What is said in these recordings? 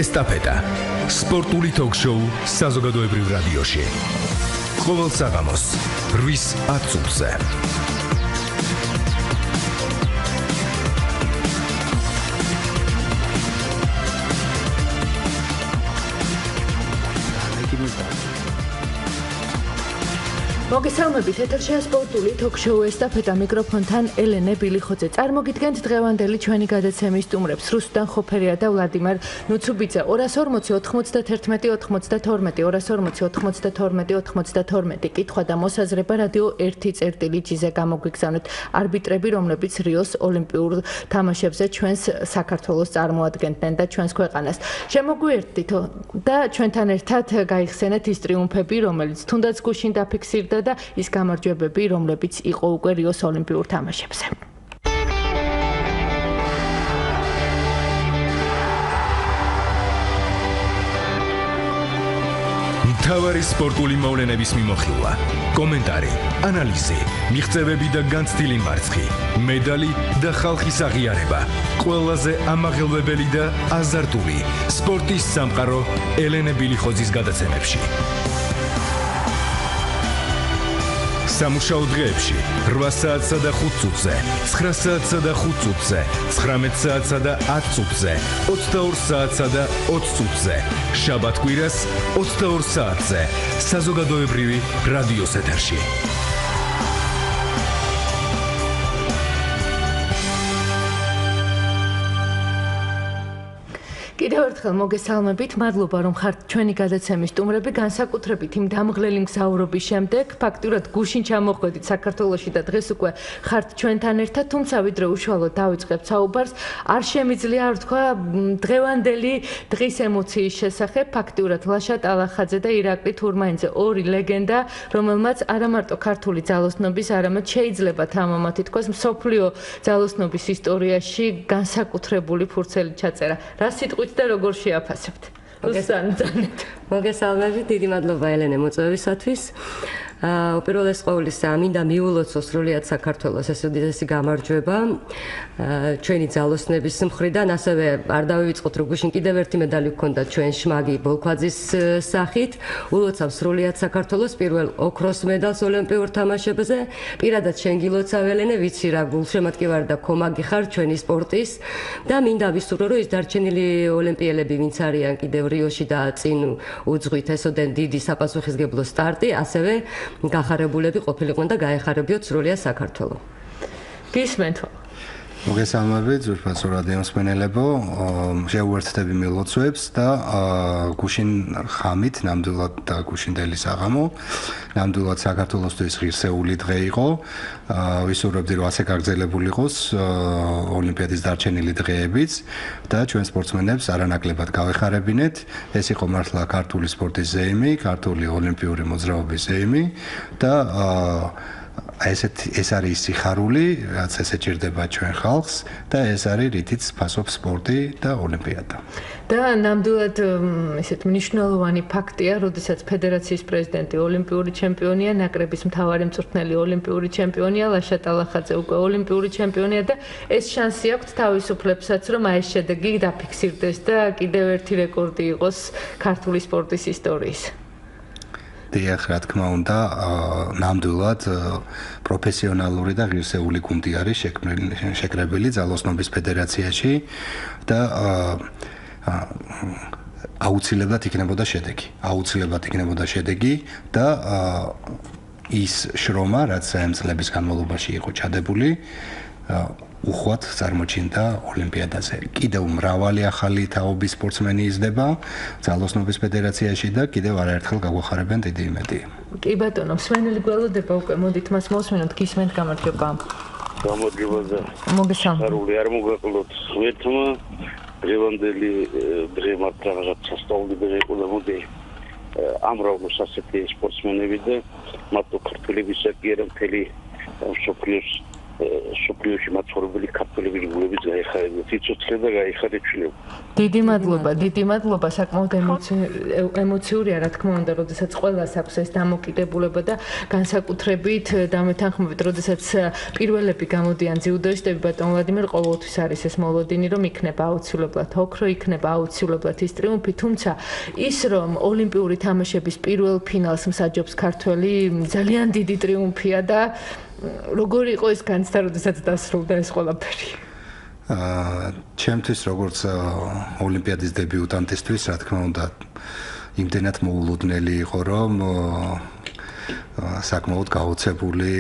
ესტაფეტა. სპორტული ток-შოუ საზოგადოებრივ რადიოში. ყოველ საღამოს 8:10 წუთზე. მოგესალმებით, ეთერშია სპორტული ток-შოუ ესტაფეტა, მიკროფონთან ელენე ბილიხოძე. წარმოგიდგენთ დღევანდელი ჩვენი გადაცემის სტუმრებს: რუსუდან ხოფერია და ვლადიმერ ნუცუბიძე. 240 91 92 240 92 92 კითხვა და მოსაზრება რადიო 1.ჭ-ზე გამოგვიგზავნეთ. არბიტრები, რომლებიც რიოს ოლიმპიურ თამაშებზე ჩვენს საქართველოს წარმოადგენდნენ და ჩვენს ქვეყანას. შემოგვიერთდით და ჩვენთან ერთად გაიხსენეთ ის ტრიუმფები, რომელიც თუნდაც გუშინ დაფიქსირდა და ის გამარჯვებები, რომლებიც იყო უკვე რიოს ოლიმპიურ თამაშებზე. მთავარი სპორტული მოვლენების მიმოხილვა, კომენტარი, ანალიზი, მიღწევები და განცდილი მარცხი, მედალი და ხალხის აღიარება. ყველაზე ამაღელვებელი და აზარტული სპორტის სამყარო ელენე ბილიხოძის გადაცემებში. სამუშაო დღეებში 8 საათსა და 5 წუთზე, 9 საათსა და 5 წუთზე, 19 საათსა და 10 წუთზე, 22 საათსა და 20 წუთზე, შაბათ-კვირას 22 საათზე, საზოგადოებრივი რადიოს ეთერში. კიდევ ერთხელ მოგესალმებით, მადლობა რომ ხართ ჩვენი გადაცემის სტუმრები, განსაკუთრებით იმ დამღლელი მგზავრობის შემდეგ, ფაქტურად გუშინ ჩამოხვედით საქართველოში და დღეს უკვე ხართ ჩვენთან ერთად, თუმცა ვიდრე უშუალოდ დავიწყებთ საუბარს, არ შემიძლია არ თქვა დღევანდელი დღის ემოციის შესახებ, ფაქტურად ლაშა ტალახაძე და ირაკლი თურმაინძე, ორი ლეგენდა, რომელმაც არა მარტო ქართული ძალოსნობის, არამედ შეიძლება თამამად ითქვას მსოფლიო ძალოსნობის ისტორიაში განსაკუთრებული ფურცელი ჩაწერა. რა სიტყვით და როგორ შეაფასებთ? მოგესალმებით, დიდი მადლობა ელენე მოწვევისათვის. უპირველეს ყოვლისა, მინდა მიულოცო სრულიად საქართველოს ეს უდიდესი გამარჯვება ჩვენი ძალოსნების მხრიდან, ასევე არ დავივიწყოთ, რომ გუშინ კიდევ ერთი მედალი გქონდა ჩვენ შმაგი ბოლქვაძის სახით. ულოცავ სრულიად საქართველოს პირველ ოქროს მედალს ოლიმპიურ თამაშებზე. პირადად შენ გილოცავ ელენე, ვიცი რა გულშემატკივარი და კომაგი ხარ ჩვენი სპორტის და მინდა ვისურვო, რომ ის დარჩენილი ოლიმპიელები, ვინც არიან კიდევ რიოში და წინ უძღვით ესოდენ დიდი საპასუხისმგებლო სტარტი, ასევე გახარებულები ყოფილიყვნენ და გაეხარებიოთ სრულიად საქართველო. გისმენთ. მოგესალმებით, ზურფასო რადიო მსმენელებო, შევუერთდები მილოცვებს და გუშინ ხამით, ნამდვილად და გუშინდელი საღამო, ნამდვილად საქართველოსთვის ღირსეული დღე იყო. ვისურვებდი, რომ ასე გაგრძელებული იყოს ოლიმპიადის დარჩენილი დღეებიც და ჩვენ სპორტსმენებს არანაკლებად გავეხარებინეთ. ეს იყო მართლა ქართული სპორტის ზეიმი, ქართული ოლიმპიური მოძრაობის ზეიმი და ეს არის სიხარული, რაც ესე ჭირდება ჩვენ ხალხს და ეს არის რითიც ფასობს სპორტი და ოლიმპიადა. და ნამდვილად ესეთ მნიშვნელოვანი ფაქტია, როდესაც ფედერაციის პრეზიდენტი ოლიმპიური ჩემპიონია, ნაკრების მთავარი მწვრთნელი ოლიმპიური ჩემპიონია, ლაშა ტალახაძე უკვე ოლიმპიური ჩემპიონია და ეს შანსი აქვს თავისუფლებსაც, რომ ეს შედეგი დაფიქსირდეს და კიდევ ერთი რეკორდი იყოს ქართული სპორტის ისტორიის. დიახ, რა თქმა უნდა, ნამდვილად პროფესიონალური და ღირსეული გუნდი არის შეკრებილი ძალოსნობის ფედერაციაში და აუცილებლად იქნებოდა შედეგი და ის შრომა, რაც წლების განმავლობაში იყო ჩადებული, უხვად წარმოჩინდა ოლიმპიადაზე. კიდევ მრავალი ახალი თაობის სპორტსმენი იზრდება ძალოსნობის ფედერაციაში და კიდევ არაერთხელ გაგვახარებენ დიდი იმედი. კი ბატონო, მსმენელი გველოდება უკვე, მოდით მას მოსმენოთ, გისმენთ, გამარჯობა. გამარჯობა და მოგესალმებით. არ მოგაყოლოთ ერთმა დღევანდელი დღე მათ რაღაცა სასწაული დღე იყო და მოდი ამრავლოს ასეთი სპორტსმენები და მათო ქართველებისა კი არა მთელი მსოფლიოს სოფლიოში მაცხოვრებელი ქართველები გულებით გაიხარებინათ, იცოცხლე და გაიხარებინათ. დიდი მადლობა, საკმაოდ ემოციურია, რა თქმა უნდა, როდესაც ყველას აქვს ეს დამოკიდებულება და განსაკუთრებით დამეთანხმებით, როდესაც პირველები გამოდიან ძიუდოისტები, ბატონ ვლადიმერ, ყოველთვის არის ეს მოლოდინი, რომ იქნება აუცილებლად ოქრო, იქნება აუცილებლად ის ტრიუმფი, თუმცა ის რომ ოლიმპიური თამაშების პირველ ფინალს მსაჯობს ქართველი, ძალიან დიდი ტრიუმფია და როგორ იყო ეს განცდა, როდესაც დასრულდა ეს ყველაფერი? ჩემთვის როგორც ოლიმპიადის დებიუტანტისთვის, რა თქმა უნდა, იმდენად მოულოდნელი იყო, რომ საკმაოდ გაოცებული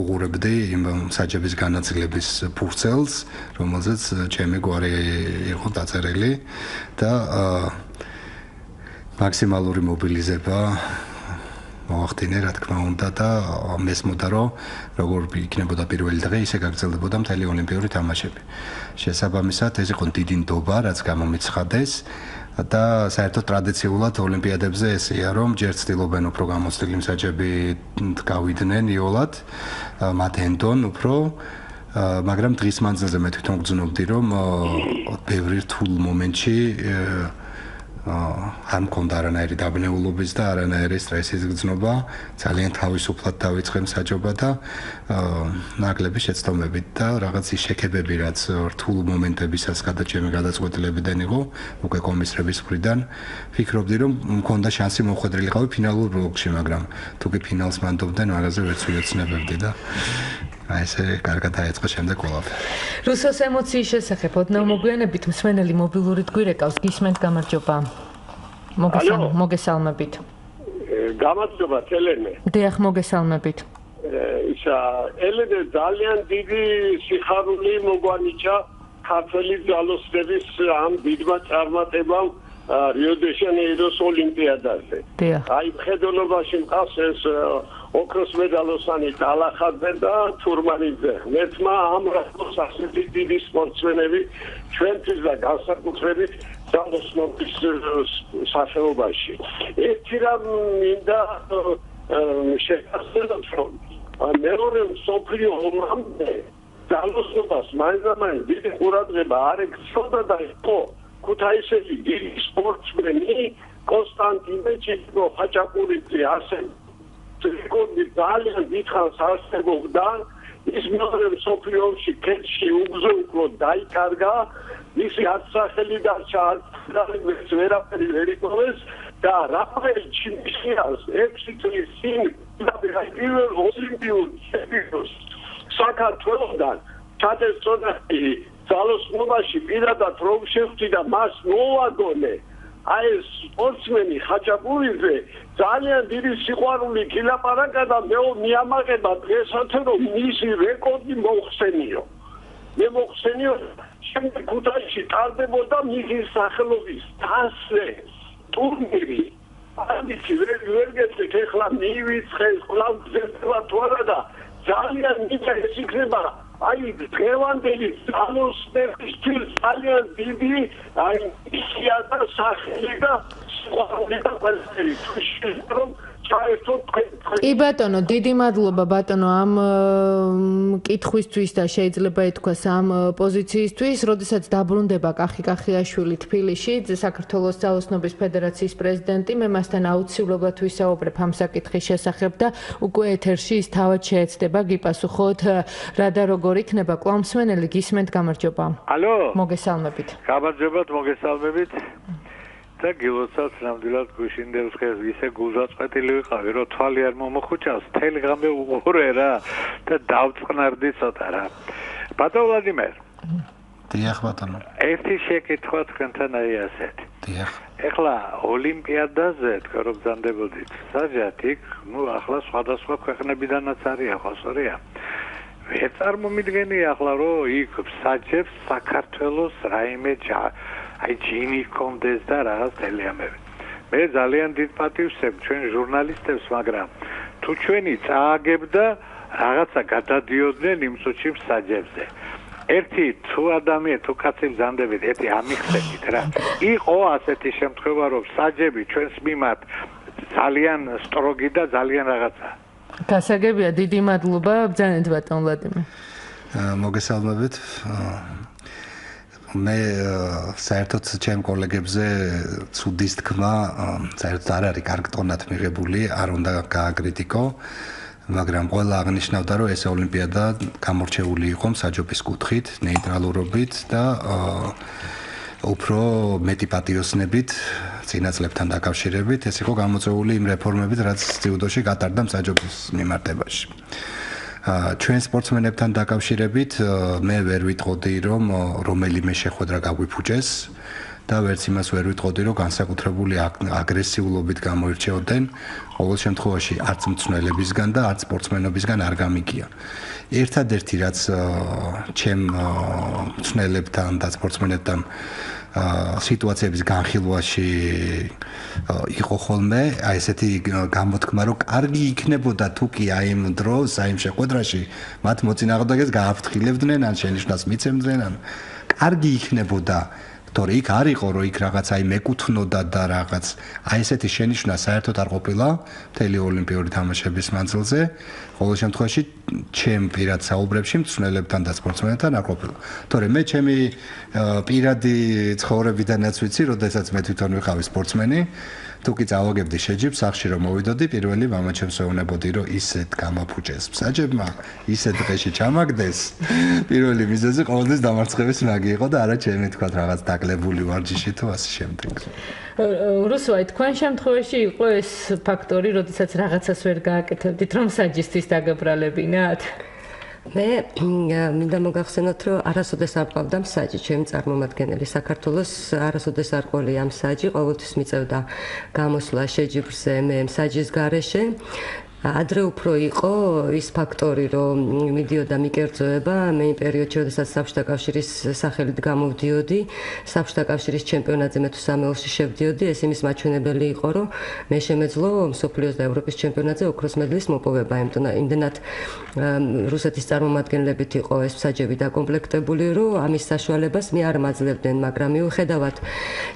უყურებდი იმ მსაჯების განაწილების ფურცელს, რომელზეც ჩემი გვარი იყო დაწერილი და მაქსიმალური მობილიზება მოახდინე, რა თქმა უნდა და მესმოდა, რომ როგორ იქნებოდა პირველი დღე, ისე გაგრძელდებოდა მთელი ოლიმპიური თამაშები. შესაბამისად, ეს იყო დიდი ნდობა, რაც გამომიცხადეს და საერთოდ ტრადიციულად ოლიმპიადებზე ესეა, რომ ჯერ ცდილობენ უფრო გამოცდილი მსაჯები გავიდნენ იოლად, მათ ენდონ უფრო, მაგრამ დღის მანძილზე მე თვითონ გძნობდი, რომ ბევრი რთულ მომენტში არ მქონდა არანაირი დაბნეულობის და არანაირი სტრესის გრძნობა, ძალიან თავისუფლად დავიწყე მსაჯობა და ნაკლები შეცდომებით და რაღაც ის შექებები, რაც რთულ მომენტებისას გადაჭემი გადაწყვეტილებიდან იყო, უკვე კომისრების მხრიდან, ფიქრობდი, რომ მქონდა შანსი მოხვედრილიყავი ფინალურ ბლოკში, მაგრამ თუ კი ფინალს მანდობდნენ, მაგაზე ვერც ვიოცნებებდი და აი ესე კარგად დაიწყო შემდეგ ყველაფერი. რუსოს ემოციის შესახებ ოდნავ მოგვიანებით მსმენელი მობილურით გვირეკავს, გისმენთ, გამარჯობა. მოგესალმებით. გამარჯობა, ელენე. დიახ, მოგესალმებით. ისა ელენე ძალიან დიდი სიხარული მოგვანიჭა ქართველი ძალოსნების ამ დიდმა წარმატებამ რიო-დე-ჟანეიროს ოლიმპიადაზე. აი მხედველობაში მყავს ეს ოქროს მედალოსანი ტალახაძე და თურმანიძე. მეთმა ამ რატოს ასეთი დიდი სპორტსმენები ჩვენთვის და განსაკუთრებით ძალოსნობის სახეობაში. ერთი რამ მინდა შევასრულოთ, რომ მეორე მსოფლიო ომამდე ძალოსნობას მაინც დიდი ყურადღება არ ექცეოდა და იყო ქუთაისელი დიდი სპორტსმენი კონსტანტინე ჩიხო-ხაჭაპურიძე ასე რეკორდი ძალიან დიდხანს არსებობდა ის მეორე მსოფლიო ომში კეთში უგზო დაიკარგა მისი არცახელი დარჩა არც ვერაფერი ვერ იპოვეს და რაფაელ ჩიმიშიას 6 წლის წინ პირველ ოლიმპიურ ჩემპიონს საქართველოსთან ჩადესწოდა ძალოსნობაში პირადად რომ შეხვდა მას მოვაგონე აი ეს სპორტსმენი ხაჭაპურიძე ძალიან დიდი სიყვარული გილაპარაკა და მე მიამაღება დღესაც რომ მისი რეკორდი მოხსენიო მე მოხსენიო შემდეგ ქუთაისში ტარდებოდა მისი სახელობის თასე ტურნირი ამით ვერ გეტყვით ეხლა მივიწყეს კვლავ ძერტვა თვალა და ძალიან დიდი ეს იქნება აი დღევანდელი ძალოსნებისთვის ძალიან დიდი აი ისია და სახელი და სიყვარული და ყველაფერი თვითონ ჩაერთოთ კი ბატონო, დიდი მადლობა ბატონო ამ კითხვისთვის და შეიძლება ითქვას ამ პოზიციისთვის, როდესაც დაბრუნდება კახი კახიაშვილი თბილისში, საქართველოს ძალოსნობის ფედერაციის პრეზიდენტი, მე მასთან აუცილებლად ვისაუბრებ ამ საკითხის შესახებ და უკვე ეთერში ის თავად შეეცდება გიპასუხოთ რა და როგორ იქნება. კვლავ მსმენელი გისმენთ, გამარჯობა. ალო. მოგესალმებით. გამარჯობათ, მოგესალმებით. და გილოცავთ ნამდვილად გუშინდელს ხეს ისე გულზაწყეთილი ვიყავი რომ თვალი არ მომოხუჭავს თელი ღამე უყურე რა და დავწყნარდი ცოტა რა ბატონ ვლადიმერ დიახ ბატონო ერთი შეკითხვა თქვენთან აი ასეთი დიახ ეხლა ოლიმპიადაზე თქვენ რომ გზანდებოდით საჯად იქ ნუ ახლა სხვადასხვა ქვეყნებიდანაც არის ახლა სწორია ვერ წარმომიდგენია ახლა რომ იქ საჯებს საქართველოს რაიმე აი ჯინი კონდეს და რაღაც თელიამები. მე ძალიან დიდ პატივს ჩვენ ჟურნალისტებს, მაგრამ თუ ჩვენი წააგებდა რაღაცა გადადიოდნენ იმ წუთში საჯებზე. ერთი თუ ადამიანი თუ კაცი მზანდებით, ერთი ამიხსენით რა. იყო ასეთი შემთხვევა, რომ საჯები ჩვენს მიმართ ძალიან სტროგი და ძალიან რაღაცა. გასაგებია, დიდი მადლობა, ბრძანეთ ბატონ ვლადიმერ. მოგესალმებით. მე საერთოდ ჩემ კოლეგებზე ცუდის თქმა საერთოდ არ არის კარგ ტონად მიღებული, არ უნდა გააკრიტიკო, მაგრამ ყველა აღნიშნავდა, რომ ეს ოლიმპიადა გამორჩეული იყო მსაჯობის კუთხით, ნეიტრალურობით და უფრო მეტი პატიოსნებით წინა წლებთან დაკავშირებით, ეს იყო გამოწვეული იმ რეფორმებით, რაც ძიუდოში გატარდა მსაჯობის მიმართებაში. ჩვენ სპორტსმენებთან დაკავშირებით მე ვერ ვიტყოდი, რომ რომელიმე შეხვედრა გაგვიფუჭეს და ვერც იმას ვერ ვიტყოდი, რომ განსაკუთრებული აგრესიულობით გამოირჩეოდნენ, ყოველ შემთხვევაში არც მწვრთნელებისგან და არც სპორტსმენობისგან არ გამიგია. ერთადერთი რაც ჩემ მწვრთნელებთან და სპორტსმენებთან სიტუაციების განხილვაში იყო ხოლმე, აი ესეთი გამოთქმა, რომ კარგი იქნებოდა თუ კი აი იმ დროს, აი იმ შეხვედრაში მათ მოწინააღმდეგეს გააფრთხილებდნენ, ან შენიშვნას მიცემდნენ, ან კარგი იქნებოდა თორე იქ არ იყო, რომ იქ რაღაც აი მეკუთვნოდა და რაღაც აი ესეთი შენიშვნა საერთოდ არ ყოფილა მთელი ოლიმპიური თამაშების მანძილზე. ყოველ შემთხვევაში ჩემ პირად საუბრებში მწვრთნელებთან და სპორტსმენებთან არ ყოფილა. თორე მე ჩემი პირადი ცხოვრებიდანაც ვიცი, როდესაც მე თვითონ ვიყავი სპორტსმენი, თუ კი წავაგებდი შეჯიბს, სახში რომ მოვიდოდი, პირველი მამაჩემს ვეუბნებოდი, რომ ისეთ გამაფუჭეს მსაჯებმა, ისეთ დღეში ჩამაგდეს. პირველი მიზეზი ყოველთვის დამარცხების მაგი იყო და არა ჩემი თქვა რაღაც დაკლებული ვარჯიში თუ ასე შემდეგ. რუსვაი, თქვენ შემთხვევაში იყო ეს ფაქტორი, როდესაც რაღაცას ვერ გააკეთებდით, რომ საჯისთვის დაგაბრალებინათ? მე მინდა მოგახსენოთ, რომ არასოდეს არ ყავდა მსაჯი, ჩემი წარმომადგენელი საქართველოს არასოდეს არ ყოლია მსაჯი, ყოველთვის მიწევდა გამოსვლა შეჯიბრზე მე მსაჯის გარეშე. ადრე უფრო იყო ის ფაქტორი, რომ მიდიოდა მიკერძოება, მე იმ პერიოდში, როდესაც საბჭოთა კავშირის სახელით გამოვდიოდი, საბჭოთა კავშირის ჩემპიონატზე მე თუ სამეულში შევდიოდი, ეს იმის მაჩვენებელი იყო, რომ მე შემეძლო მსოფლიოს და ევროპის ჩემპიონატზე ოქროს მედლის მოპოვება, იმდენად რუსეთის წარმომადგენლებით იყო ეს მსაჯები დაკომპლექტებული, რომ ამის საშუალებას მე არ მაძლევდნენ, მაგრამ მიუხედავად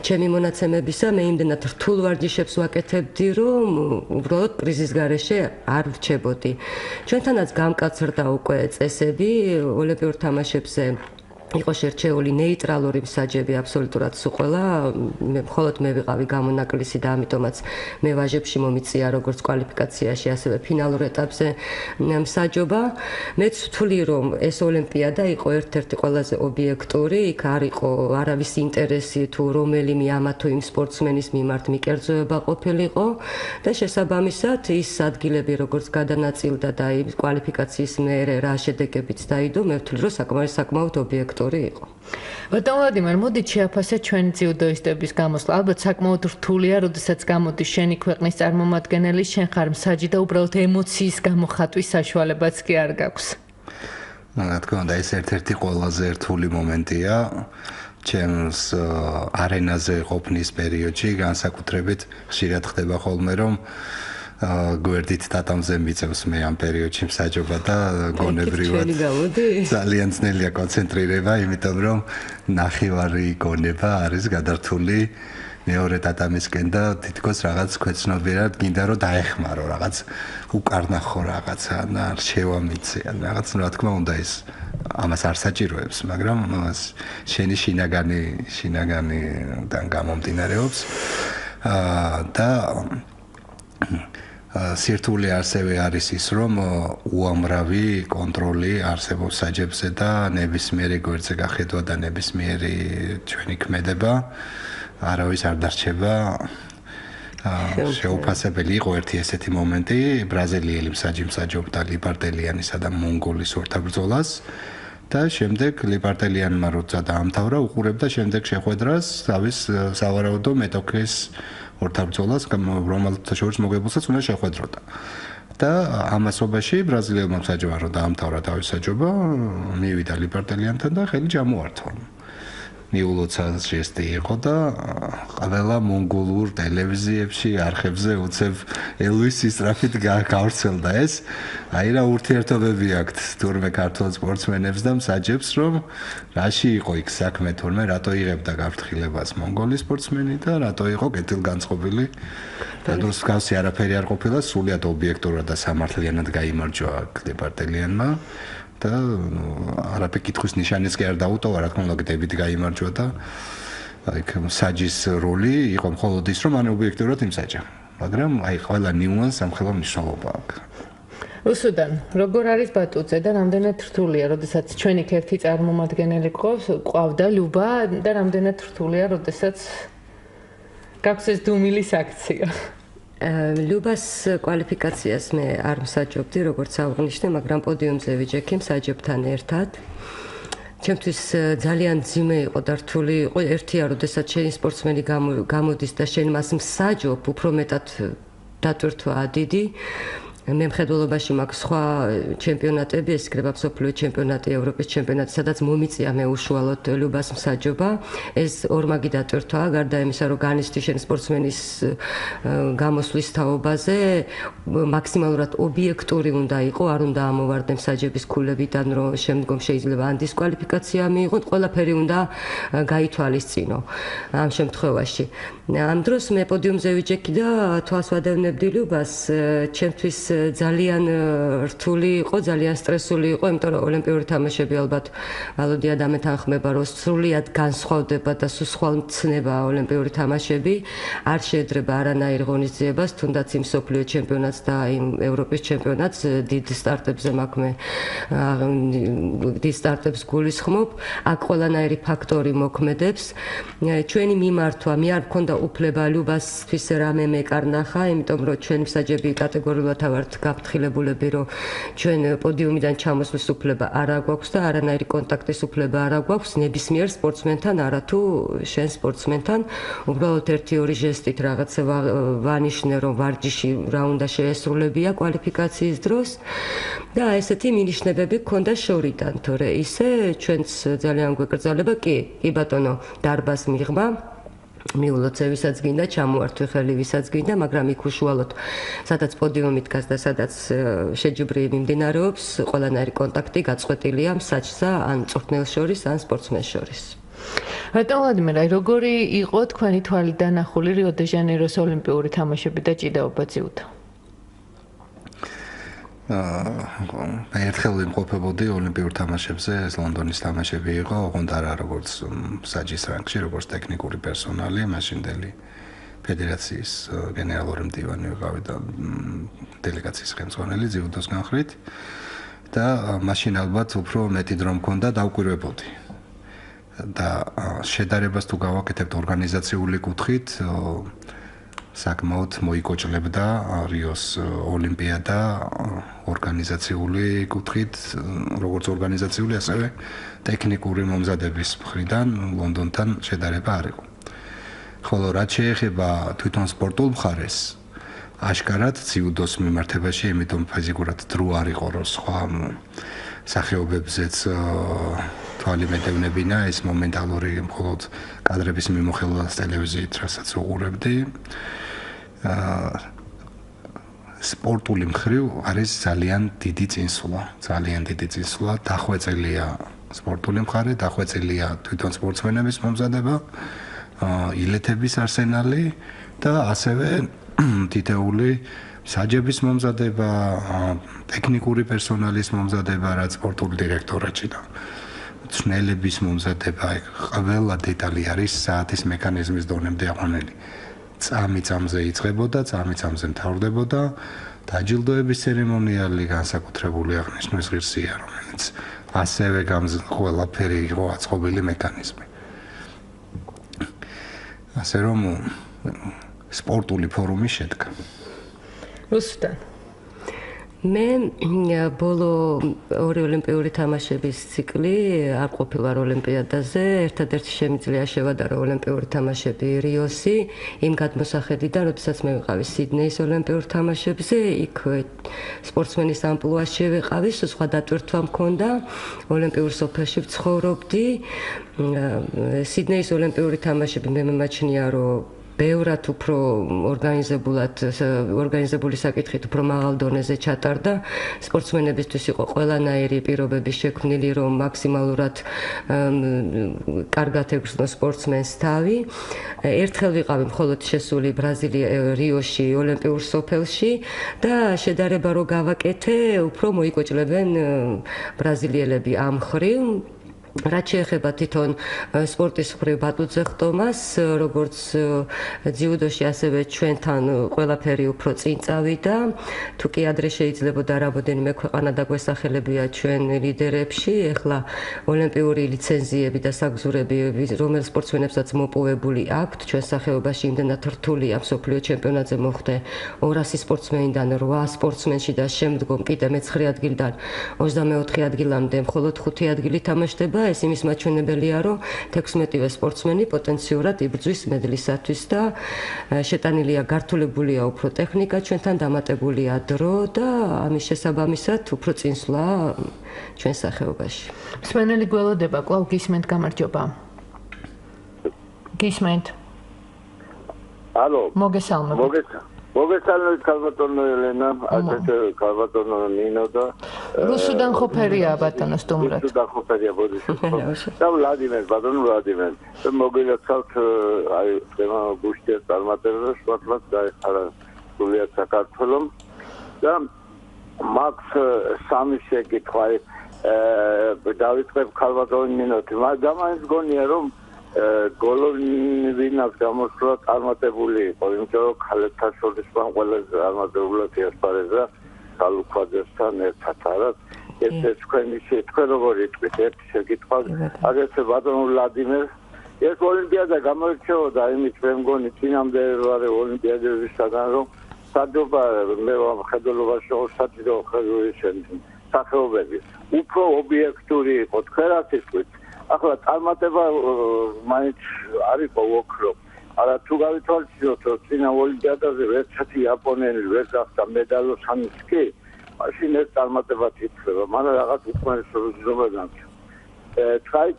ჩემი მონაცემებისა, მე იმდენად რთულ ვარჯიშებს ვაკეთებდი, რომ უბრალოდ პრიზის გარეშე არ ვრჩებოდი. ჩვენთანაც გამკაცრდა უკვე წესები ოლიმპიურ თამაშებზე. იყო შერჩეული ნეიტრალური მსაჯები აბსოლუტურად სულ ყველა, მხოლოდ მე ვიყავი გამონაკლისი და ამიტომაც მე ვაჟებში მომიწია როგორც კვალიფიკაციაში, ასევე ფინალურ ეტაპზე მსაჯობა. მეც ვთვლი, რომ ეს ოლიმპიადა იყო ერთ-ერთი ყველაზე ობიექტური, იქ არ იყო არავის ინტერესი თუ რომელიმე ამა თუ იმ სპორტსმენის მიმართ მიკერძოება ყოფილიყო და შესაბამისად ის ადგილები როგორც გადანაწილდა და იმ კვალიფიკაციის მერე რა შედეგებიც დაიდო, მე ვთვლი, რომ საკმაოდ ობიექტური იყო. ბატონ ვლადიმერ, მოდით შეაფასეთ ჩვენი ძიუდოისტების გამოსვლა. ალბათ საკმაოდ რთულია, როდესაც გამოდის შენი ქვეყნის წარმომადგენელი, შენ ხარ მსაჯი და უბრალოდ ემოციის გამოხატვის საშუალებაც კი არ გაქვს. რა თქმა უნდა, ეს ერთ-ერთი ყველაზე რთული მომენტია. ჩემს არენაზე ყოფნის პერიოდში განსაკუთრებით ხშირად ხდება ხოლმე, რომ გვერდით დატამზე მიწევს მე ამ პერიოდში მსაჯობა და გონებრივად ძალიან ძნელია კონცენტრირება, იმიტომ რომ ნახევარი გონება არის გადართული მეორე დატამისკენ და თითქოს რაღაც ქვეცნობიერად გინდა რომ დაეხმარო, რაღაც უკარნახო რაღაცა, რჩევა მიცე, რაღაც რა თქმა უნდა ეს ამას არ საჭიროებს, მაგრამ შენი შინაგანიდან გამომდინარეობს და სირთულე ასევე არის ის, რომ უამრავი კონტროლი არსებობს საჯებზე და ნებისმიერი გვერდზე გახედვა და ნებისმიერი ჩვენი ქმედება არავის არ დარჩება შეუფასებელი. იყო ერთი ესეთი მომენტი, ბრაზილიელი მსაჯი მსაჯობდა ლიბარტელიანისა და მონგოლის ორთაბრძოლას და შემდეგ ლიბარტელიანმა როცა დაამთავრა, უყურებდა შემდეგ შეხვედრას თავის სავარაუდო მეტოქეს ორთაბრძოლას, რომელთა შორის მოგებულსაც უნდა შეხვედროდა. და ამასობაში ბრაზილიელმა მსაჯმა რომ დაამთავრა თავის საჯობა, მივიდა ლიბარტელიანთან და ხელი ჩამოართვა. მიულოცავს ჟესტი იყო და ყველა მონგოლურ ტელევიზიებში, არხებზე უცებ ელვის ისტრაფით გავრცელდა ეს. აი რა ურთიერთობები აქვთ თურმე ქართულ სპორტსმენებს და მსაჯებს, რომ რაში იყო იქ საქმე თურმე, რატო იღებდა გაფრთხილებას მონგოლის სპორტსმენი და რატო იყო კეთილგანწყობილი. და დროს გავსი არაფერი არ ყოფილა, სულიად ობიექტურად და სამართლიანად გაიმარჯვა დებარტელიანმა. და არაფერი კითხვის ნიშანიც კი არ დაუტოვა, რა თქმა უნდა, გდებით გაიმარჯვა და აი საჯის როლი იყო მხოლოდ ის, რომ მან ობიექტურად იმსაჯა. მაგრამ აი ყველა ნიუანსს ამხელა მნიშვნელობა აქვს. რუსუდან, როგორ არის ბატუძე და რამდენად რთულია, როდესაც ჩვენი ერთი წარმომადგენელი ყავდა ლიუბა და რამდენად რთულია, როდესაც გაქვს ეს დუმილის აქცია. ლიუბას კვალიფიკაციას მე არ მსაჯობდი, როგორც აღნიშნე, მაგრამ პოდიუმზე ვიჯექი მსაჯებთან ერთად. ჩემთვის ძალიან ძიმე იყო და რთული იყო ერთია, როდესაც შენი სპორტსმენი გამოდის და შენ მას მსაჯობ, უფრო მეტად დატვირთვაა დიდი. მე მხედველობაში მაქვს სხვა ჩემპიონატები, ეს იქნება მსოფლიო ჩემპიონატი, ევროპის ჩემპიონატი, სადაც მომიწია მე უშუალოდ ლიუბას მსაჯობა. ეს ორმაგი დატვირთვაა, გარდა იმისა, რომ განიცდი შენ სპორტსმენის გამოსვლის თაობაზე, მაქსიმალურად ობიექტური უნდა იყო, არ უნდა ამოვარდე მსაჯების ქულებიდან, რომ შემდგომ შეიძლება ან დისკვალიფიკაცია მიიღოთ, ყველაფერი უნდა გაითვალისწინო ამ შემთხვევაში. ამ დროს მე პოდიუმზე ვიჯექი და თვალს ვადევნებდი ლიუბას, ჩემთვის ძალიან რთული იყო, ძალიან სტრესული იყო, იმიტომ რომ ოლიმპიური თამაშები ალბათ ვალოდია დამეთანხმება, რომ სრულიად განსხვავდება და სუსხვალმცნება ოლიმპიური თამაშები, არ შეედრება არანაირ ღონისძიებას, თუნდაც იმ მსოფლიო ჩემპიონატს და იმ ევროპის ჩემპიონატს დიდ სტარტებზე მაქვს მე დიდ სტარტებს გულისხმობ, აქ ყველანაირი ფაქტორი მოქმედებს. ჩვენი მიმართვა, მე არ მქონდა უფლება ლიუბასთვის რამე მეკარნახა, იმიტომ რომ ჩვენი მსაჯები კატეგორიულად ვართ გაფრთხილებულები, რომ ჩვენ პოდიუმიდან ჩამოსვლის უფლება არ აქვს და არანაირი კონტაქტის უფლება არ აქვს ნებისმიერ სპორტსმენთან, არათუ შენ სპორტსმენთან. უბრალოდ 1-2 ჟესტით რაღაც ვანიშნე, რომ ვარჯიში რა უნდა შეესრულებია კვალიფიკაციის დროს და ესეთი მინიშნებები გქონდა შორიდან, თორე ისე ჩვენც ძალიან გვეკრძალება, კი ბატონო, დარბას მიღმა მიულოცევისაც გინდა, ჩამოართვი ხელი ვისაც გინდა, მაგრამ იქ უშუალოდ სადაც პოდიუმი დგას და სადაც შეჯიბრი მიმდინარეობს, ყველანაირი კონტაქტი გაწყვეტილია მსაჯსა ან მწვრთნელს შორის, ან სპორტსმენს შორის. ბატონ ვლადიმერ, როგორი იყო თქვენი თვალიდან ნახული რიო-დე-ჟანეიროს ოლიმპიური თამაშები და ჭიდაობა ძიუდა? ერთხელ ვიმყოფებოდი ოლიმპიურ თამაშებზე, ეს ლონდონის თამაშები იყო, ოღონდ არა როგორც მსაჯის რანგში, როგორც ტექნიკური პერსონალი, მაშინდელი ფედერაციის გენერალური მდივანი ვიყავი და დელეგაციის ხელმძღვანელი ძიუდოს განხრით და მაშინ ალბათ უფრო მეტი დრო მქონდა დავკვირვებოდი. და შედარებას თუ გავაკეთებთ ორგანიზაციული კუთხით, საკმაოდ მოიკოჭლებდა რიოს ოლიმპიადა ორგანიზაციული კუთხით, როგორც ორგანიზაციული, ასევე ტექნიკური მომზადების მხრიდან ლონდონთან შედარება არ იყო. ხოლო რაც შეეხება თვითონ სპორტულ მხარეს, აშკარად ძიუდოს მიმართებაში, იმიტომ ფიზიკურად დრო არ იყო, რომ სხვა სახეობებზეც თვალი მეტევნებინა, ეს მომენტალური მხოლოდ კადრების მიმოხილვას ტელევიზიით, რასაც უყურებდი. სპორტული მხრივ არის ძალიან დიდი წინსვლა, დახვეწილია სპორტული მხარე, დახვეწილია თვითონ სპორტსმენების მომზადება, ილეთების არსენალი და ასევე თითეული საჯების მომზადება, ტექნიკური პერსონალის მომზადება, რაც სპორტული დირექტორატში და ცნელების მომზადება, ყველა დეტალი არის საათის მექანიზმის დონემდე აყვანილი. წამზე იწყებოდა, წამზე მთავრდებოდა, დაჯილდოების ცერემონიალი განსაკუთრებული აღნიშვნის ღირსია, რომელიც ასევე ყველაფერი იყო აწყობილი მექანიზმი. ასე რომ სპორტული ფორუმი შედგა. რუსუდან მე ბოლო ორი ოლიმპიური თამაშების ციკლი არ ყოფილვარ ოლიმპიადაზე. ერთადერთი შემიძლია შევადარო ოლიმპიური თამაშები რიოსი, იმ გადმოსახედიდან, როდესაც მე ვიყავი სიდნეის ოლიმპიურ თამაშებზე, იქ სპორტსმენის ამპლუაში ვიყავი, სხვა დატვირთვა მქონდა, ოლიმპიურ სოფელში ვცხოვრობდი. სიდნეის ოლიმპიური თამაშები მე მიმაჩნია, რომ ბევრად უფრო ორგანიზებული საკითხით უფრო მაღალ დონეზე ჩატარდა. სპორტსმენებისთვის იყო ყველანაირი პირობები შექმნილი, რომ მაქსიმალურად კარგად ეგრძნო სპორტსმენს თავი. ერთხელ ვიყავი მხოლოდ შესული რიოში ოლიმპიურ სოფელში და შედარება რო გავაკეთე, უფრო მოიკოჭლებენ ბრაზილიელები ამ მხრივ. რაც შეეხება თვითონ სპორტის მხრივ ბატუძე ხტომას, როგორც ძიუდოში, ასევე ჩვენთან ყველაფერი უფრო წინ წავიდა. თუ კი ადრე შეიძლებოდა რამოდენიმე ქვეყანა დაგვესახელებია ჩვენ ლიდერებში, ეხლა ოლიმპიური ლიცენზიები და საგზურები, რომელ სპორტსმენებსაც მოპოვებული აქვთ, ჩვენ სახეობაში იმდენად რთულია მსოფლიო ჩემპიონატზე მოხვდე 200 სპორტსმენიდან 8 სპორტსმენში და შემდგომ კიდე მე-9 ადგილიდან 24 ადგილამდე მხოლოდ 5 ადგილი თამაშდება. ეს იმის მაჩვენებელია, რომ 16-ვე სპორტსმენი პოტენციურად იბრძვის მედლისათვის და შეტანილია, გართულებულია უფრო ტექნიკა, ჩვენთან დამატებულია დრო და ამის შესაბამისად უფრო წინსვლა ჩვენ სახეობაში. მსმენელი გველოდება, კვლავ გისმენთ, გამარჯობა. გისმენთ. ალო. მოგესალმებით. მოგესალმებით ქალბატონო ელენა, ასეთი ქალბატონო ნინო და რუსუდან ხოფერია ბატონო სტუმრად. რუსუდან ხოფერია ბოდიში. და ვლადიმერ, ბატონო ვლადიმერ. მოგილოცავთ აი თემა გუშტია წარმატებებს, ვთქვათ გაიხარა სულიად საქართველოს და მაქს სამი შეკითხვა დავიწყებ ქალბატონო ნინოთი. მაგრამ მაინც გონია რომ გოლოვინას გამოსვლა წარმატებული იყო, იმიტომ რომ ქალებთან შორის მან ყველაზე წარმატებულად იასპარეზა გალუქვაძესთან ერთად არაც. ეს თქვენ როგორ იტყვით ერთი შეკითხვა, აგრეთვე ბატონო ვლადიმერ, ეს ოლიმპიადა გამოირჩეოდა იმით, მე მგონი წინამდე ვარ ოლიმპიადებისგან, რომ საჯობა მე ხედულობაში ორსათიდო სახეობები უფრო ობიექტური იყო, თქვენ რაც იტყვით. ახლა წარმატება მაინც არ იყო ოქრო. არა თუ გავითვალისწინოთ, რომ წინა ოლიმპიადაზე ერთერთი იაპონელი ვერ გახდა მედალოსანის კი, მაშინ ეს წარმატებად ითვლება. მაგრამ რაღაც უკმარისობა განცდა.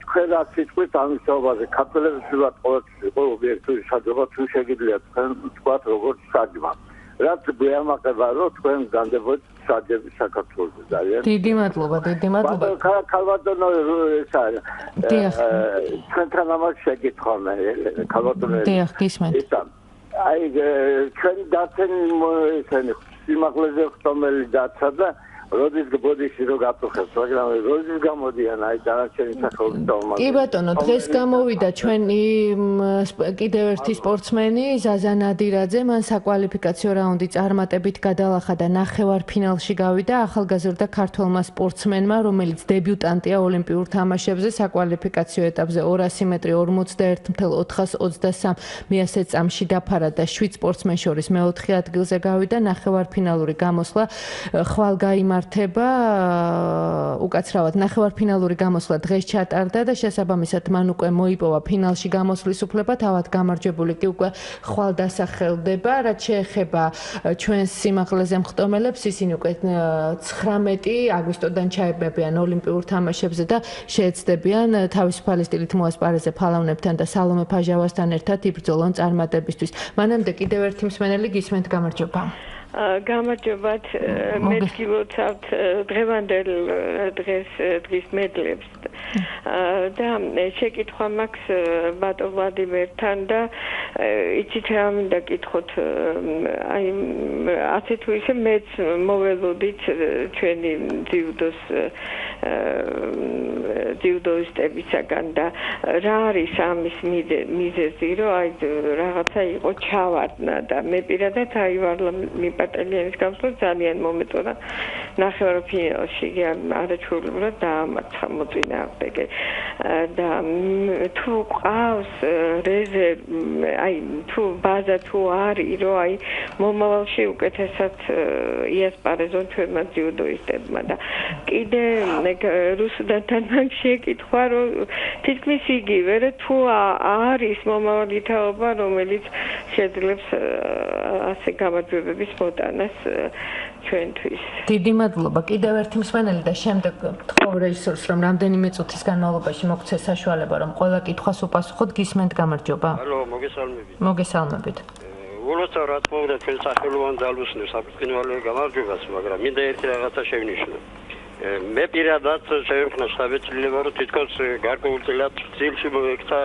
თქვენ რაც იტყვით ამის საუბარზე, ქართველების ვიღაც ყოველთვის იყო ობიექტური საჯობა, თუ შეგიძლიათ თქვენ თქვათ როგორც საჯმა. რაც გვეამაყება, რომ თქვენ განდებოდეთ საჯები საქართველოს ძალიან. დიდი მადლობა. ქალბატონო ეს არის. თქვენთან ამას შეკითხვა მე ქალბატონო. დიახ, გისმენთ. აი ჩვენ დაცენ ესენი სიმაღლეზე ხტომელი დაცა და როდის ბოდიში რო გაწუხებს, მაგრამ როდის გამოდიან აი დანარჩენი სახეობის დავმაგე. კი ბატონო, დღეს გამოვიდა ჩვენი კიდევ ერთი სპორტსმენი ზაზა ნადირაძე, მან საკვალიფიკაციო რაუნდი წარმატებით გადალახა და ნახევარფინალში გავიდა ახალგაზრდა ქართველმა სპორტსმენმა, რომელიც დებიუტანტია ოლიმპიურ თამაშებზე საკვალიფიკაციო ეტაპზე 200 მეტრი 41.423 მიასე წამში დაფარა და 7 სპორტსმენს შორის მე-4 ადგილზე გავიდა. ნახევარფინალური გამოსვლა ხვალ გაიმართება, უკაცრავად ნახევარფინალური გამოსვლა დღეს ჩატარდა და შესაბამისად მან უკვე მოიპოვა ფინალში გამოსვლის უფლება, თავად გამარჯვებული კი უკვე ხვალ დასახელდება. რაც შეეხება ჩვენს სიმაღლეზე მხტომელებს, ისინი უკვე 19 აგვისტოდან ჩაებებიან ოლიმპიურ თამაშებზე და შეეცდებიან თავისუფალი სტილით მოასპარეზე ფალავნებთან და სალომე ფაჟავასთან ერთად იბრძოლონ წარმატებისთვის. მანამდე კიდევ ერთი მსმენელი გისმენთ, გამარჯობა. გამარჯობათ, მე გილოცავთ დღევანდელ დღის მედლებს და შეკითხვა მაქვს ბატონ ვლადიმერთან და იცით რა მინდა გითხოთ, აი ასე თუ ისე მეც მოველოდით ჩვენი ძიუდოისტებისაგან და რა არის ამის მიზეზი, რომ აი რაღაცა იყო ჩავარდნა და მე პირადად აივალა მიპატელიანის გამოსვლა ძალიან მომეწონა ნახევარფინალში არაჩვეულებრივად დაამარცხა მოწინააღმდეგე და თუ ყავს აი თუ ბაზა თუ არის რომ აი მომავალში უკეთესად იასპარეზონ ჩვენმა ძიუდოისტებმა და კიდე რუსუდანთან მაგ შეკითხვა რომ თითქმის იგივე რომ თუ არის მომავალი თაობა რომელიც შეძლებს ასე გამარჯვებების მოტანას ჩვენთვის. დიდი მადლობა. კიდევ ერთი მსმენელი და შემდეგ ვთხოვ რეჟისორს რომ რამდენიმე წუთის განმავლობაში მოგცეს საშუალება რომ ყველა კითხვას უპასუხოთ. გისმენთ, გამარჯობა. ალო, მოგესალმებით. მოგესალმებით. უბრალოდ რა თქმა უნდა ჩვენ სახელოვან ძალოსნებს საფრთხინვალე გამარჯვებას, მაგრამ მინდა ერთი რაღაცა შევნიშნო. მე პირადად შევეხნა საბეჭდილება რომ თითქოს გარკვეულწილად წილში მოექცა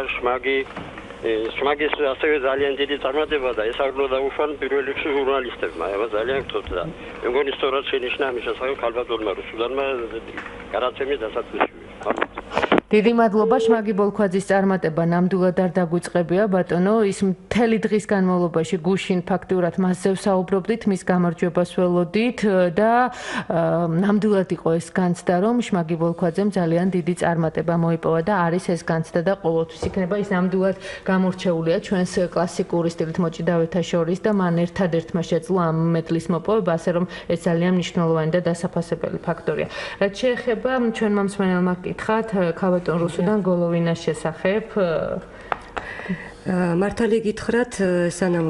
შმაგის ასევე ძალიან დიდი წარმატება და ეს არ უნდა დაუშვან პირველ რიგში ჟურნალისტებმა. აბა ძალიან გთხოვთ და მე მგონი სწორად შენიშნა ამის შესახებ ქალბატონმა რუსუდანმა გადაცემის დასაწყისში. დიდი მადლობა. შმაგი ბოლქვაძის წარმატება ნამდვილად არ დაგვიწყებია ბატონო. ის მთელი დღის განმავლობაში გუშინ ფაქტიურად მასზე ვსაუბრობდით, მის გამარჯვებას ველოდით და ნამდვილად იყო ეს განცდა რომ შმაგი ბოლქვაძემ ძალიან დიდი წარმატება მოიპოვა და არის ეს განცდა და ყოველთვის იქნება ის ნამდვილად გამორჩეულია ჩვენს კლასიკური სტილით მოჭიდავეთა შორის და მან ერთადერთმა შეძლო ამ მედლის მოპოვება, ასე რომ ეს ძალიან მნიშვნელოვანი და დასაფასებელი ფაქტორია. რაც შეეხება ჩვენმა მსმენელმა გკითხათ ქალბატონ რუსუდან გოლოვინას შესახებ მართალი გითხრათ, სანამ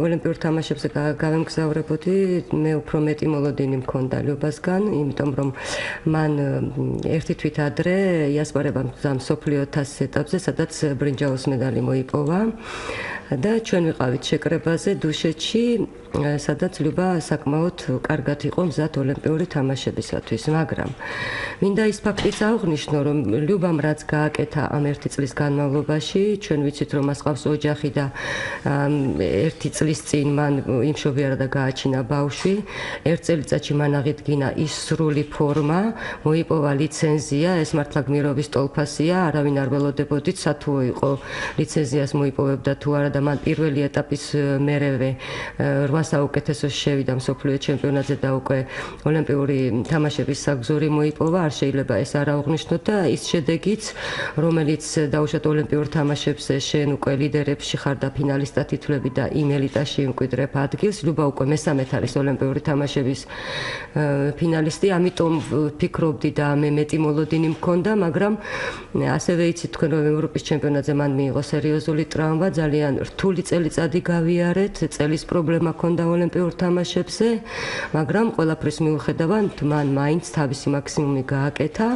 ოლიმპიურ თამაშებზე გავემგზავრებოდი, მე უფრო მეტი მოლოდინი მქონდა ლιობასგან, იმიტომ რომ მან ერთი თვით ადრე იასპარება მსოფლიო თასის ეტაპზე, სადაც ბრინჯაოს მედალი მოიპოვა და ჩვენ ვიყავით შეკრებაზე დუშეთში, სადაც ლიობა საკმაოდ კარგად იყო მზად ოლიმპიური თამაშებისათვის, მაგრამ მინდა ის ფაქტიც აღვნიშნო, რომ ლიუბამ რაც გააკეთა ამ ერთი წლის განმავლობაში, ჩვენ ვიცით რომ მას ყავს ოჯახი და ერთი წლის წინ მან იმშობიარა და გააჩინა ბავშვი, ერთ წელიწადში მან აღიდგინა ის სრული ფორმა, მოიპოვა ლიცენზია, ეს მართლა გმირობის ტოლფასია, არავინ არ ველოდებოდით, სათუო იყო ლიცენზიას მოიპოვებდა თუ არა და მან პირველი ეტაპის მერევე 8 საუკეთესოში შევიდა მსოფლიო ჩემპიონატზე და უკვე ოლიმპიური თამაშების საგზური მოიპოვა, არ შეიძლება ეს არ აღვნიშნოთ და ის შედეგიც, რომელიც დაუშვათ ოლიმპიურ თამაშებზე შენ უკვე ლიდერებში ხარ და ფინალისტად ითვლები და იმ ელიტაში იმკვიდრებ ადგილს, ლიობა უკვე მესამედ არის ოლიმპიური თამაშების ფინალისტი, ამიტომ ფიქრობდი და მე მეტი მოლოდინი მქონდა, მაგრამ ასევე იცით თქვენ რომ ევროპის ჩემპიონატზე მან მიიღო სერიოზული ტრავმა, ძალიან რთული წელიწადი გავიარეთ, წელის პრობლემა ჰქონდა ოლიმპიურ თამაშებზე, მაგრამ ყველაფრის მიუხედავად მან მაინც თავისი მაქსიმუმი გააკეთა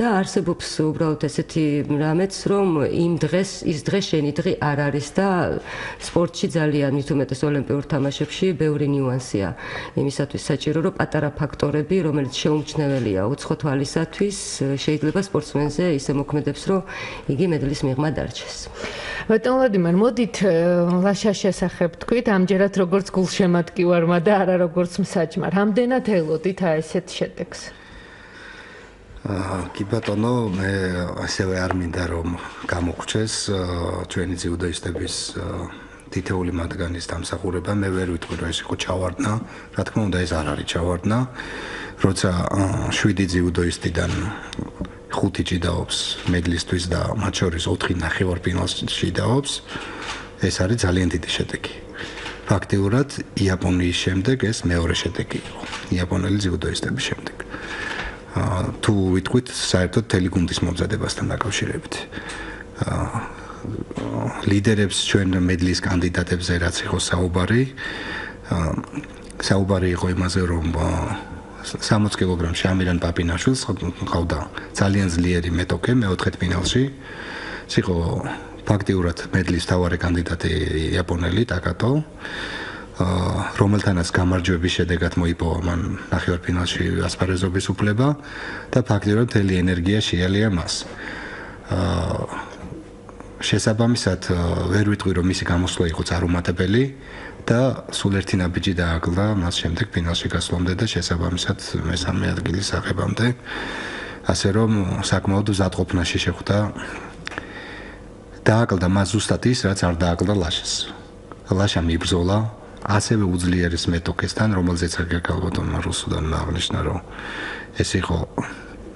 და არსებობს უბრალოდ ესეთი რამეც, რომ იმ დღეს ის დღე შენი დღე არ არის და სპორტში ძალიან მით უმეტეს ოლიმპიურ თამაშებში ბევრი ნიუანსია. იმისათვის საჭირო რომ პატარა ფაქტორები, რომელიც შეუმჩნეველია უცხო თვალისათვის, შეიძლება სპორტსმენზე ისე მოქმედებს, რომ იგი მედლის მიღმა დარჩეს. ბატონ ვლადიმერ, მოდით ლაშას შესახებ თქვით, ამჯერად როგორც გულშემატკივარმა და არა როგორც მსაჯმა. რამდენად ელოდით ესეთ შედეგს? კი ბატონო, მე ასევე არ მინდა რომ გამოგვჩეს ჩვენი ძიუდოისტების თითეული მათგანის დამსახურება. მე ვერ ვიტყვი რომ ეს იყო ჩავარდნა, რა თქმა უნდა ეს არ არის ჩავარდნა, როცა 7 ძიუდოისტიდან 5 ჭიდაობს მედლისთვის და მათ შორის 4 ნახევარფინალში ჭიდაობს, ეს არის ძალიან დიდი შედეგი. ფაქტიურად იაპონიის შემდეგ ეს მეორე შედეგი იყო, იაპონელი ძიუდოისტების შემდეგ. თუ ვიტყვით საერთოდ მთელი გუნდის მომზადებასთან დაკავშირებით. ლიდერებს ჩვენ მედლის კანდიდატებზე რაც იყო საუბარი იყო იმაზე რომ 60 კილოგრამში ამირან პაპინაშვილს ყავდა ძალიან ძლიერი მეტოქე მეოთხე ფინალში. ის იყო ფაქტიურად მედლის თავარი კანდიდატი იაპონელი ტაკატო, რომელთანაც გამარჯვების შედეგად მოიპოვა მან ნახევარფინალში ასპარეზობის უფლება და ფაქტიურად მთელი ენერგია შეალია მას. შესაბამისად ვერ ვიტყვი რომ მისი გამოსვლა იყო წარუმატებელი და სულ ერთი ნაბიჯი დააკლდა მას შემდეგ ფინალში გასვლამდე და შესაბამისად მესამე ადგილის აღებამდე, ასე რომ საკმაოდ ზადყოფნაში შეხვდა. დააკლდა მას ზუსტად ის, რაც არ დააკლდა ლაშას. ლაშა მიბრძოლა, ასევე უძლიერეს მეტოქესთან, რომელზეც ალბათ რუსუდან აღნიშნა, რომ ეს იყო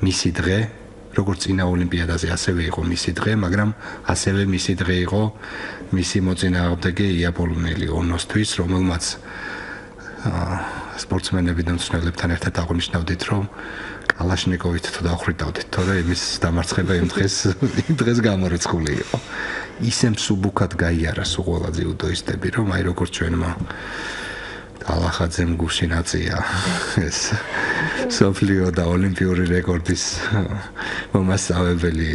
მისი დღე, როგორც წინა ოლიმპიადაზე ასევე იყო მისი დღე, მაგრამ ასევე მისი დღე იყო მისი მოწინააღმდეგე იაპონელი ონოსთვის, რომელმაც სპორტსმენები და მწვრთნელებთან ერთად აღნიშნავდით, რომ კალაშნიკოვით თუ დახვიდავდით, თორე იმის დამარცხება იმ დღეს გამორიცხული იყო. ისე მსუბუქად გაიარა სულ ყველა ძიუდოისტები, რომ აი როგორც ჩვენმა ალახაძემ გუშინ აწია ეს სოფლიო და ოლიმპიური რეკორდის მომასწავებელი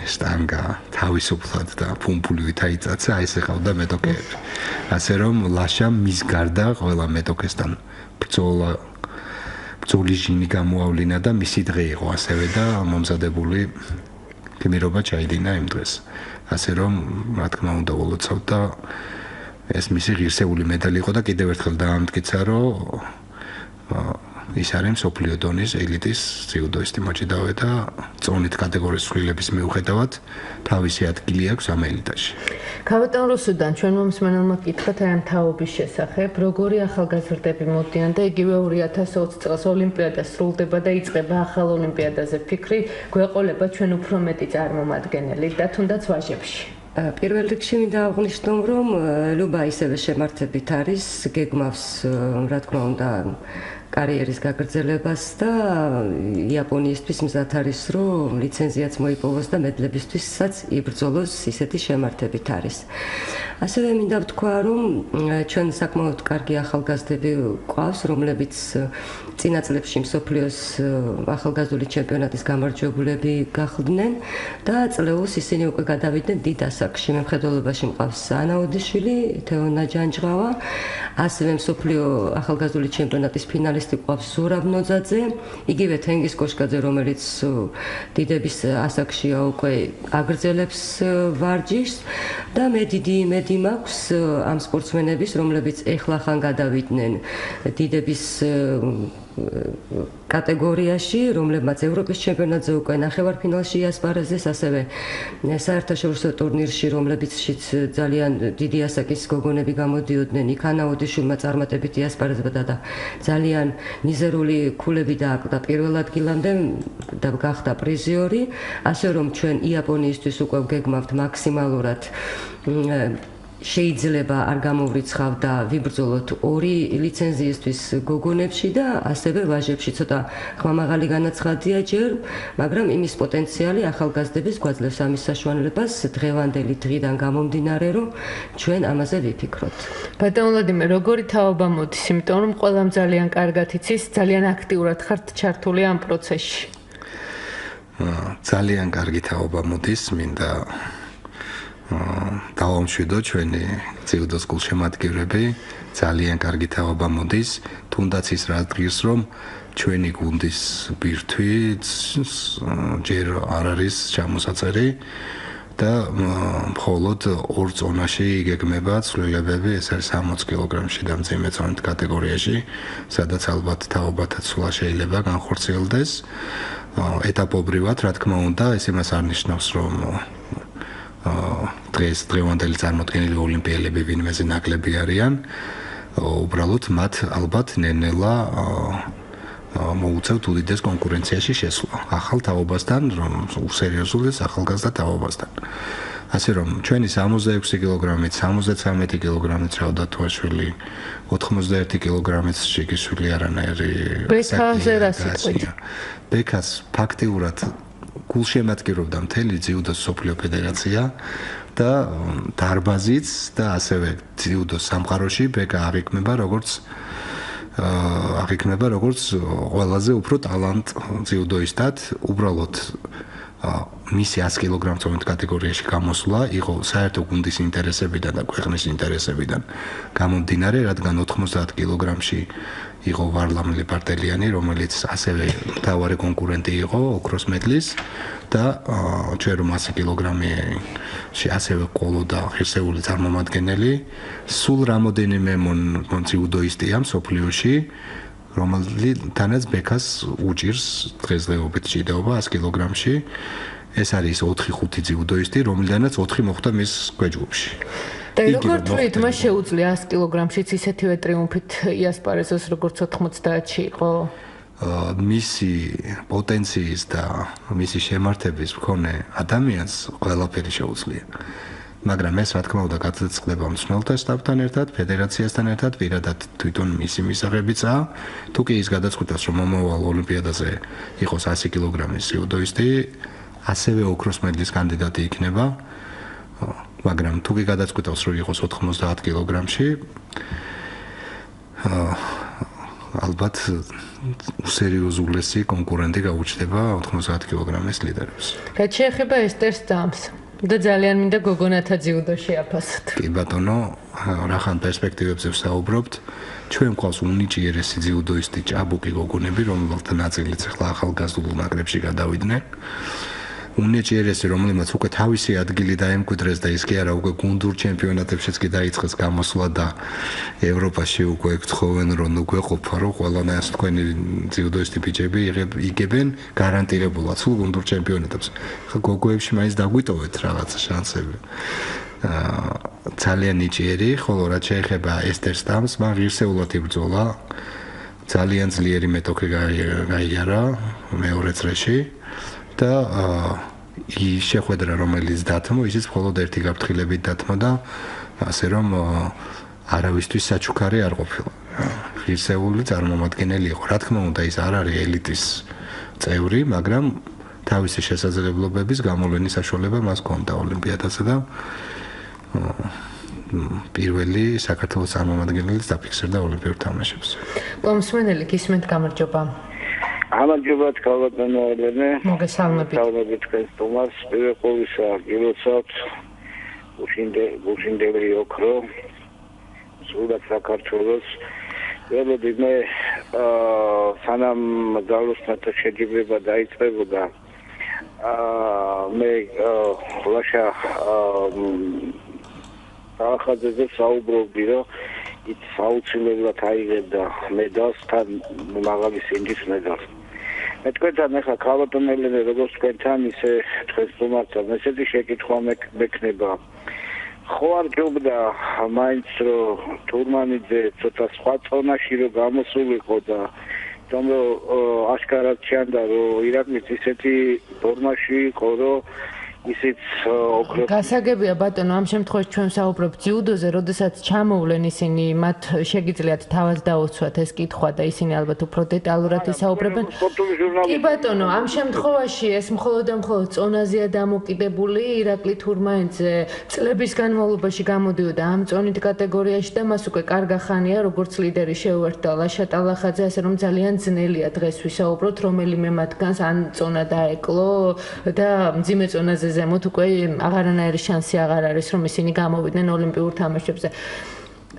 შტანგა თავისუფლად და ფუმფულივით აიწაცა, აი ეს ეყავდა მეტოქეები. ასე რომ ლაშამ მის გარდა ყველა მეტოქესთან ბრძოლის ჟინი გამოავლინა და მისი დღე იყო ასევე და მომზადებული გმირობა ჩაიდინა იმ დღეს. ასე რომ რა თქმა უნდა ულოცავთ და ეს მისი ღირსეული მედალი იყო და კიდევ ერთხელ დაამტკიცა, რომ ის არის მსოფლიო დონის ელიტის ძიუდოისტი მოჭიდავე და წონით კატეგორიის ცვლილების მიუხედავად თავისი ადგილი აქვს ამ ელიტაში. ქავატონ რუსუდან ჩვენ მომსმენელმა გითხრათ აი ამ თაობის შესახებ, როგორი ახალგაზრდები მოდიან და იგივე 2020 წელს ოლიმპიადა სრულდება და იწყება ახალ ოლიმპიადაზე ფიქრი, გვეყოლება ჩვენ უფრო მეტი წარმომადგენელი და თუნდაც ვაჟებში. პირველ რიგში მინდა აღვნიშნო, რომ ლუბა ისევე შემართებით არის, გეგმავს, რა თქმა უნდა, კარიერის გაგრძელებას და იაპონიისთვის მზად არის, რომ ლიცენზიაც მოიპოვოს და მედლებისთვისაც იბრძოლოს, ისეთი შემართებით არის. ასევე მინდა ვთქვა, რომ ჩვენ საკმაოდ კარგი ახალგაზრდები გვყავს, რომლებიც წინა წლებში მსოფლიოს ახალგაზრდული ჩემპიონატის გამარჯვებულები გახდნენ და წლეულს ისინი უკვე გადავიდნენ დიდ ასაკში. მემხედველობაში მყავს ანა ოდიშვილი, თეონა ჯანჯღავა, ასევე მსოფლიო ახალგაზრდული ჩემპიონატის ფინალისტი ყავს ზურაბ ნოძაძე, იგივე თენგიზ კოშკაძე, რომელიც დიდების ასაკშია უკვე აგრძელებს ვარჯიშს და მე დიდი იმედი მაქვს ამ სპორტსმენების, რომლებიც ეხლახან გადავიდნენ დიდების კატეგორიაში, რომლებმაც ევროპის ჩემპიონატზე უკვე ნახევარფინალში იასპარეზეს, ასევე საერთაშორისო ტურნირში, რომლებიცშიც ძალიან დიდი ასაკის გოგონები გამოდიოდნენ, იქ ანა ოდიშვილმა წარმატებით იასპარეზებდა და ძალიან მიზერული ქულები დააკლდა პირველ ადგილამდე და გახდა პრიზიორი, ასე რომ ჩვენ იაპონიისთვის უკვე გეგმავთ მაქსიმალურად შეიძლება არ გამოვრიცხავ და ვიბრძოლოთ 2 ლიცენზიისთვის გოგონებში და ასევე ვაჟებში. ცოტა ხმამაღალი განაცხადია ჯერ, მაგრამ იმის პოტენციალი ახალგაზრდების გვაძლევს ამის საშუალებას დღევანდელი დღიდან გამომდინარე, რომ ჩვენ ამაზე ვიფიქროთ. ბატონ ვლადიმერ, როგორი თაობა მოდის, იმიტომ რომ ყველამ ძალიან კარგად იცის, ძალიან აქტიურად ხართ ჩართული ამ პროცესში. ძალიან კარგი თაობა მოდის, მინდა დავამშვიდო ჩვენი ძიუდოს გულშემატკივრები, ძალიან კარგი თაობა მოდის, თუნდაც ის რა დღის რომ ჩვენი გუნდის ბირთვი ჯერ არ არის ჩამოსაწერი და მხოლოდ 2 წონაში იგეგმება ცვლილებები, ეს არის 60 კილოგრამში და მძიმე წონით კატეგორიაში, სადაც ალბათ თაობათა ცვლა შეიძლება განხორციელდეს ეტაპობრივად, რა თქმა უნდა, ეს იმას არ ნიშნავს, რომ დღევანდელი წარმოდგენილი ოლიმპიელები ვინმეზე ნაკლები არიან, უბრალოდ მათ ალბათ ნელ-ნელა მოუწევთ უდიდეს კონკურენციაში შესვლა ახალ თაობასთან, რომ უსერიოზულ ახალგაზრდა თაობასთან. ასე რომ ჩვენი 66 კილოგრამით, 73 კილოგრამით რავდათუაშვილი, 91 კილოგრამით შეკიშვილი არანაირი ბექაზე რა სიტყვით? ბექას ფაქტიურად გულშემატკივრობდა მთელი ძიუდოს სოფლიო ფედერაცია და დარბაზიც და ასევე ძიუდოს სამყაროში ბეკა აღიქმება როგორც ყველაზე უფრო ტალანტ ძიუდოისტად, უბრალოდ მისი 100 კილოგრამ წონით კატეგორიაში გამოსვლა იყო საერთო გუნდის ინტერესებიდან და ქვეყნის ინტერესებიდან გამომდინარე, რადგან 90 კილოგრამში იყო ვარლამ ლიპარტელიანი, რომელიც ასევე მთავარი კონკურენტი იყო ოქროს მედლის და ჩვენ რომ 100 კილოგრამში ასევე ყოლოდა ღირსეული წარმომადგენელი, სულ რამოდენიმე ძიუდოისტია მსოფლიოში, რომელთანაც ბექას უჭირს დღესდღეობით ჭიდაობა 100 კილოგრამში. ეს არის 4-5 ძიუდოისტი, რომლიდანაც 4 მოხვდა მის ქვეჯგუფში. და როგორ თვლით, მას შეუძლია 100 კილოგრამშიც ისეთივე ტრიუმფით იასპარეზოს, როგორც 90-ში იყო? მისი პოტენციის და მისი შემართების მქონე ადამიანს ყველაფერი შეუძლია. მაგრამ ეს რა თქმა უნდა გაცილდება მსმენელთა შტაბთან ერთად, ფედერაციასთან ერთად, პირადად თვითონ მისი მისაღებიცაა. თუ კი ის გადაწყვიტავს, რომ მომავალ ოლიმპიადაზე იყოს 100 კილოგრამის იუდოისტი, ასევე ოქროს მედლის კანდიდატი იქნება. მაგრამ თუ კი გადაწყვიტავს, რომ იყოს 90 კილოგრამში, ალბათ სერიოზულესი კონკურენტი გაუჩნდება 90 კილოგრამის ლიდერებს. რაც შეეხება ესტერ სტამს და ძალიან მინდა გოგონათა ძიუდოში აფასოთ. კი ბატონო, რახან პერსპექტივებზე ვსაუბრობთ, ჩვენ გვყავს უნიჭიერესი ძიუდოისტი ჭაბუკი გოგონები, რომელთა ნაწილიც ახლა ახალგაზრდულ ნაკრებში გადავიდნენ. უნიჭიერესი, რომელმაც უკვე თავისი ადგილი დაემკვიდრეს და ის კი არა უკვე გუნდურ ჩემპიონატებშიც კი დაიწყეს გამოსვლა და ევროპაში უკვე გთხოვენ რომ გვეყოფა რომ ყველანაირ თქვენი ძიუდოისტი ბიჭები იგებენ გარანტირებულად სულ გუნდურ ჩემპიონატებს. ხა გოგოებში მაინც დაგვიტოვეთ რაღაცა შანსები. ძალიან ნიჭიერი, ხოლო რაც შეეხება ესტერ სტამს, მან ღირსეულად იბრძოლა. ძალიან ძლიერი მეტოქი გაიარა მეორე წრეში. და ის შეხვედრა რომელიც დათმო, ისიც მხოლოდ ერთი გაფრთხილებით დათმო და ასე რომ არავისთვის საჩუქარი არ ყოფილა. ღირსეული წარმომადგენელი იყო. რა თქმა უნდა, ის არ არის ელიტის წევრი, მაგრამ თავისი შესაძლებლობების გამოვლენის საშუალება მას ჰქონდა ოლიმპიადაზე და პირველი საქართველოს წარმომადგენელიც დაფიქსირდა ოლიმპიურ თამაშებზე. კომსმენელი გისმენთ, გამარჯობა. გამარჯობათ ქალბატონო ელენე. მოგესალმებით. მოგესალმებით თქვენს თომას. პირველ ყოვლისა გილოცავთ გუშინდელი ოქრო სულად საქართველოს. ველოდი მე სანამ ძალოსნათა შეჯიბრება დაიწყებოდა მე ლაშა ახალგაზრდა საუბრობდი რომ ის საუცილებლად აიღებდა მედალს თან მაღალი სინჯის მედალს. მე თქვენთან ახლა ქალბატონ ელენე როგორც თქვენთან ისე თქვენს თომასთან ესეთი შეკითხვა მექნება. ხო არ ჯობდა მაინც რომ თურმანიძე ცოტა სხვა წონაში რომ გამოსულიყო და რომ აშკარად ჩანდა რომ ირაკლის ისეთი ფორმაში იყო რომ ისიც ოქრო გასაგებია ბატონო, ამ შემთხვევაში ჩვენ ვსაუბრობთ ძიუდოზე, როდესაც ჩამოვლენ ისინი, მათ შეგიძლიათ თავად დაუცვათ ეს კითხვა და ისინი ალბათ უფრო დეტალურად ისაუბრებენ. კი ბატონო, ამ შემთხვევაში ეს მხოლოდ და მხოლოდ წონაზეა დამოკიდებული, ირაკლი თურმანიძე წლების განმავლობაში გამოდიოდა ამ წონით კატეგორიაში და მას უკვე კარგა ხანია როგორც ლიდერი შეუერთდა ლაშა ტალახაძე, ასე რომ ძალიან ძნელია დღეს ვისაუბროთ, რომელიმე მათგანს ან წონა დაეკლო და მძიმე წონაზე ზემოთ უკვე აღარანაირი შანსი აღარ არის რომ ისინი გამოვიდნენ ოლიმპიურ თამაშებზე.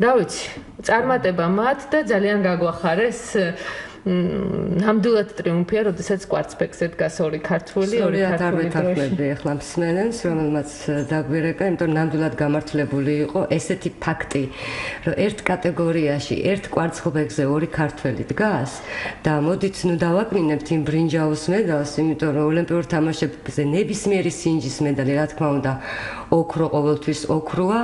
რა ვიცი, წარმატება მათ და ძალიან გაგვახარეს. ნამდვილად ტრიუმფია, როდესაც კვარცხლბეკზე დგას ორი ქართველი, ორი ქართველი დროში. ახლა მსმენელს, რომელმაც დაგვირეკა, იმიტომ რომ ნამდვილად გამართლებული იყო ესეთი ფაქტი, რომ ერთ კატეგორიაში, ერთ კვარცხლბეკზე ორი ქართველი დგას და მოდით ნუ დავაკმინებთ იმ ბრინჯაოს მედალს, იმიტომ რომ ოლიმპიურ თამაშებზე ნებისმიერი სინჯის მედალი, რა თქმა უნდა, ოქრო ყოველთვის ოქროა,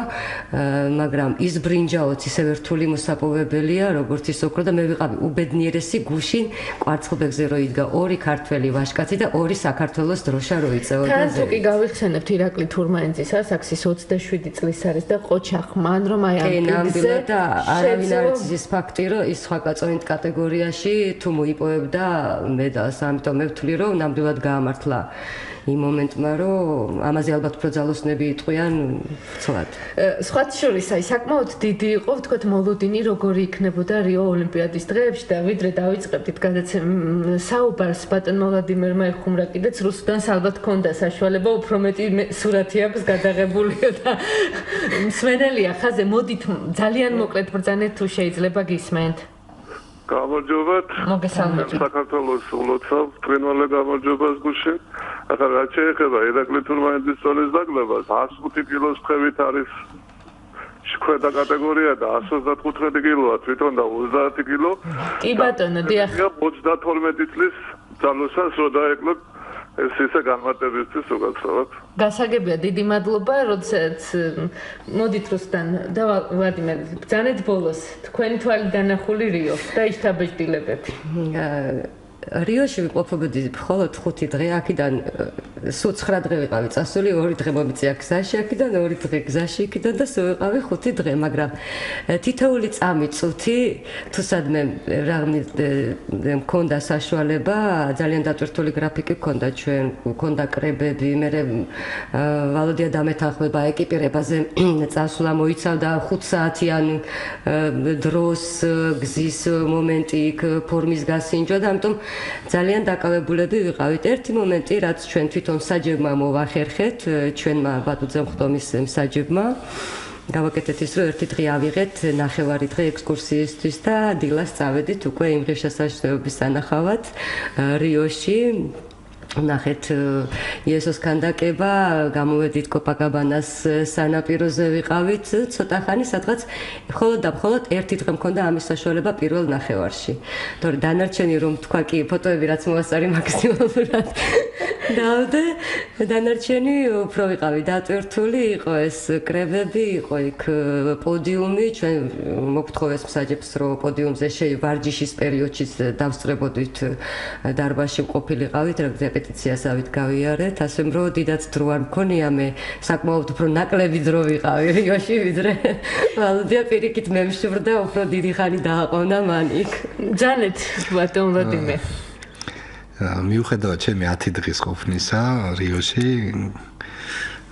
მაგრამ ის ბრინჯაოც ისევე რთული მოსაპოვებელია, როგორც ის ოქრო და მე ვიყავი უბედნიერესი გუშინ კვარცხლბეკზე რო იდგა ორი ქართველი ვაჟკაცი და ორი საქართველოს დროშა რო იწეოდა. თან თუ კი გავიხსენებთ ირაკლი თურმანიძის ასაქსის 27 წლის არის და ყოჩა ხმან რომ აი ამ პირზე და არავინ არ იცის ის ფაქტი რომ ის სხვა კაწონით კატეგორიაში თუ მოიპოვებდა მედალს, ამიტომ მე ვთვლი რომ ნამდვილად გაამართლა იმ მომენტმა რომ ამაზე ალბათ უფრო ძალოსნები იტყვიან ცოტა. სხვათ შორის აი საკმაოდ დიდი იყო ვთქვათ მოლოდინი როგორი იქნებოდა რიო ოლიმპიადის დღეებში და ვიდრე დავიწყებდით საუბარს ბატონმა ვლადიმერმა ეხუმრა კიდეც რუსუდანს ალბათ ჰქონდა საშუალება უფრო მეტი სურათი აქვს გადაღებულია და მსმენელია ხაზე მოდით ძალიან მოკლედ ბრძანეთ თუ შეიძლება გისმენთ. გამარჯობათ. მოგესალმებით. საქართველოს ულოცავ ტრენვალე გამარჯობას გუშინ. ახლა რაც შეეხება ირაკლი თურმანიძის წონის დაგლებას 105 კილოს ხევით არის ქვედა კატეგორია და 135 კილოა თვითონ და 30 კილო. კი ბატონო, დიახ. 32 წლის ძალოსას რო დაეკლო ეს ისე განმარტებისთვის უკაცრავად. გასაგებია, დიდი მადლობა, როდესაც მოდით რუსტან და ვლადიმერ, ბრძანეთ ბოლოს თქვენი თვალი დანახული რიო და იშთაბეჭდილებები. რიოში ვიყოფობდი მხოლოდ 5 დღე, აქედან სულ 9 დღე ვიყავი წასული, 2 დღე მომიწია გზაში, აქედან 2 დღე გზაში, იქიდან და სულ ვიყავი 5 დღე, მაგრამ თითოეული წამი წუთი თუ სადმე რაღაც მქონდა საშუალება, ძალიან დატვირთული გრაფიკი მქონდა ჩვენ, მქონდა კრებები, მე ვალოდია დამეთანხმება ეკიპირებაზე წასვლა მოიცავდა 5 საათიან დროს გზის მომენტი, ფორმის გასინჯვა და ამიტომ ძალიან დაკავებულები ვიყავით. ერთი მომენტი, რაც ჩვენ თვითონ საჯებმა მოვახერხეთ, ჩვენმა ბატუძე მხტომის საჯებმა, გავაკეთეთ ის, რომ ერთი დღე ავიღეთ, ნახევარი დღე ექსკურსიისთვის და დილას წავედით უკვე იმ ღირსშესანიშნაობის სანახავად რიოში. ნახეთ იესოს ქანდაკება, გამოვედით კოპაკაბანას სანაპიროზე ვიყავით ცოტა ხანი, სადღაც მხოლოდ და მხოლოდ ერთი დღე მქონდა ამის საშუალება პირველ ნახევარში. თორე დანარჩენი რომ თქვა კი ფოტოები რაც მოვასწარი მაქსიმალურად დავდე, დანარჩენი უფრო ვიყავი დატვირთული, იყო ეს კრებები, იყო იქ პოდიუმი, ჩვენ მოგთხოვეს მსაჯებს რომ პოდიუმზე ვარჯიშის პერიოდშიც დავსწრებოდით დარბაზში ყოფილიყავით, რეპეტიციას ავით გავიარეთ, ასე რომ დიდაც დრო არ მქონია, მე საკმაოდ უფრო ნაკლები დრო ვიყავი რიოში, ვიდრე ვალოდია პირიქით მემშვრდა, უფრო დიდი ხანი დააყოვნა მან იქ. ბრძანეთ ბატონ ვლადიმერ. მიუხედავად ჩემი 10 დღის ყოფნისა რიოში,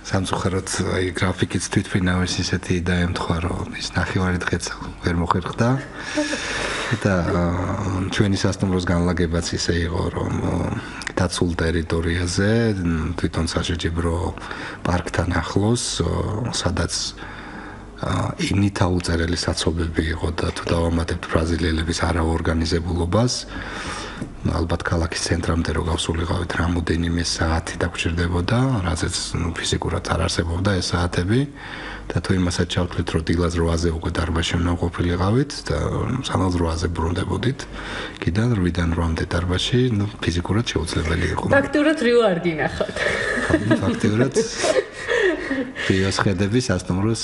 სამწუხაროდ აი გრაფიკიც თვითფრინავეს ისეთი დაემთხვა, რომ ის ნახევარი დღეც ვერ მოხერხდა. და ჩვენი სასტუმროს განლაგებაც ისე იყო, რომ დაცულ ტერიტორიაზე, თვითონ საშეჯიბრო პარკთან ახლოს, სადაც ინით აუწერელი საცობები იყო და თუ დავამატებთ ბრაზილიელების არაორგანიზებულობას, ალბათ ქალაქის ცენტრამდე რო გავსულიყავით რამოდენიმე საათი დაგჭირდებოდა, რაზეც ფიზიკურად არ არსებობდა ეს საათები და თუ იმასაც ჩავთვლით, რომ დილას 8-ზე უკვე დარბაზში უნდა ყოფილიყავით და სანამ 8-ზე ბრუნდებოდით, კიდევ 8-დან 8-მდე დარბაზში, ფიზიკურად შეუძლებელი იყო. ფაქტურად რიო არ გინახავთ. ფაქტურად რიოს ხედები სასტუმროს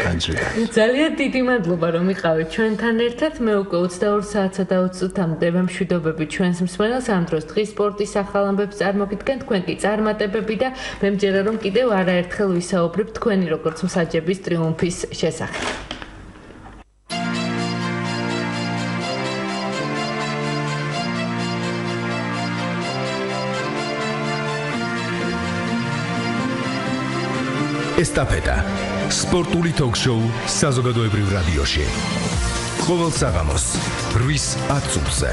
განჭრიდან. ძალიან დიდი მადლობა რომ იყავით ჩვენთან ერთად. მე უკვე 22 საათსა და 20 წუთამდე მშვიდობები ჩვენს მსმენელს. ამ დროს დღის სპორტის ახალ ამბებს წარმოგიდგენთ, თქვენ კი წარმატებები და მე მჯერა რომ კიდევ არაერთხელ ვისაუბრებთ თქვენი როგორც მსაჯების ტრიუმფის შესახებ. ესტაფეტა სპორტული ток-შოუ საზოგადოებრივ რადიოში. ყოველ საღამოს 8:10 წუთზე.